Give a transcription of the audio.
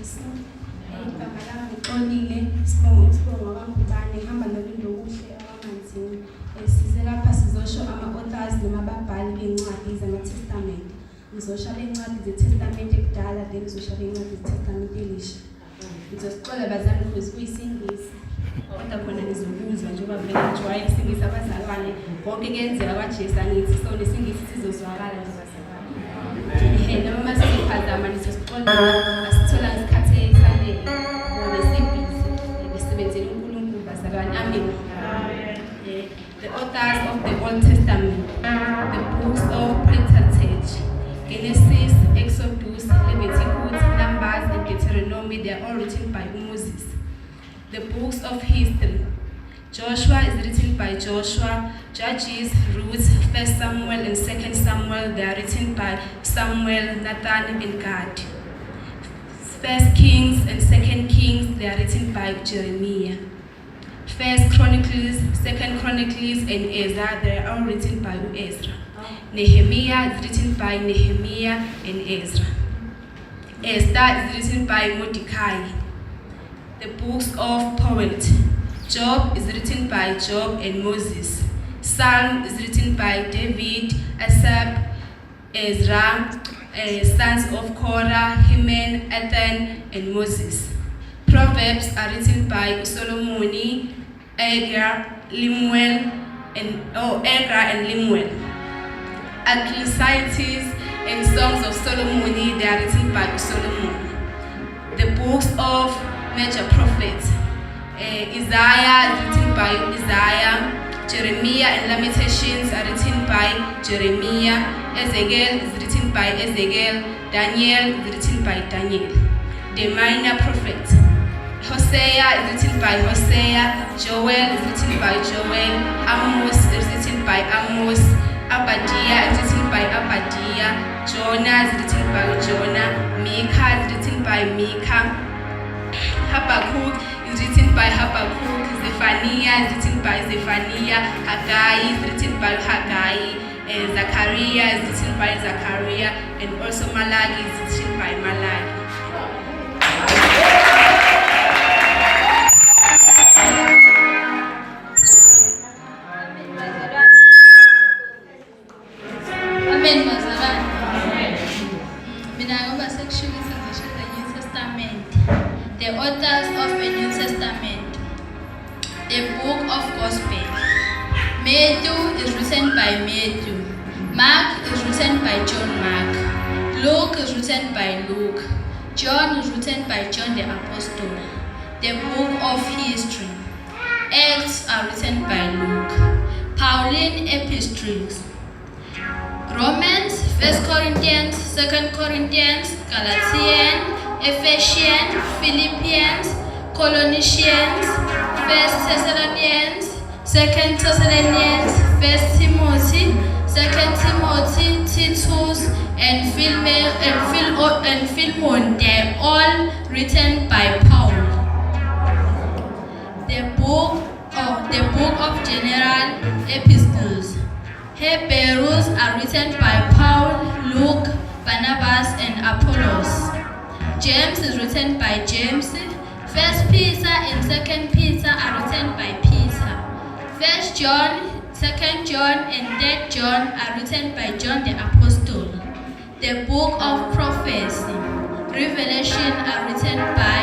Jesu. Igama lami ngixolile, sibonga kaMgubane, ngihamba noLindo Kuhle awamanzini. Size lapha sizosho ama-authors noma ababhali bey'ncwadi zama-testament. Ngizosho ley'ncwadi ze-testament ekudala, then ngizosho ley'ncwadi ze-testament elisha. Ngizosixola bazali ukuze kuyisingisi, kodwa khona nizokuzwa njengoba vele ngijwayele isingisi abazalwane, konke kuyenzeka kwaJesu angithi, so nesingisi sizozwakala nje bazalwane. Noma masiphazama nizosixola asithola ngesikhathi esanele, ngoba sibhizi besebenzela uNkulunkulu bazalwane. Amen. The authors of the Old Testament, the books of Pentateuch, Genesis, Exodus, Leviticus, Numbers, and Deuteronomy, they are all written by Moses. The books of history, Joshua is written by Joshua, Judges, Ruth, 1 Samuel and 2 Samuel, they are written by Samuel, Nathan, and Gad. 1 Kings and 2 Kings, they are written by Jeremiah. 1 Chronicles, 2 Chronicles, and Ezra, they are all written by Ezra. Nehemiah is written by Nehemiah and Ezra. Esther is written by Mordecai. The books of poets, Job is written by Job and Moses. Psalm is written by David, Asaph, Ezra, sons of Korah, Heman, Ethan, and Moses. Proverbs are written by Solomon, Agar, and Lemuel. Ecclesiastes and Songs of Solomon, they are written by Solomon. The books of major prophets, Isaiah is written by Isaiah, Jeremiah and Lamentations are written by Jeremiah, Ezekiel is written by Ezekiel, Daniel is written by Daniel. The minor prophets, Hosea is written by Hosea, Joel is written by Joel, Amos is written by Amos, Obadiah is written by Obadiah, Jonah is written by Jonah, Micah is written by Micah, Habakkuk is written by Habakkuk, Zephaniah is written by Zephaniah, Haggai is written by Haggai, Zechariah is written by Zechariah, and also Malachi is written by Malachi. Amen, bazalwane. Mina ngoba sekushiwo isizosho the New Testament. The authors of the New Testament. The book of Gospel. Matthew is written by Matthew. Mark is written by John Mark. Luke is written by Luke. John is written by John the Apostle. The book of history. Acts are written by Luke. Pauline epistles. Romans, 1 Corinthians, 2 Corinthians, Galatians, Ephesians, Philippians, Colossians, 1 Thessalonians, 2 Thessalonians, 1 Timothy, 2 Timothy, Titus, and Philemon, they are all written by Paul. The book of general epistles. Hebrews are written by Paul, Luke, Barnabas, and Apollos. James is written by James. 1 Peter and 2 Peter are written by Peter. 1 John, 2 John, and 3 John are written by John the Apostle. The book of prophecy, Revelation, are written by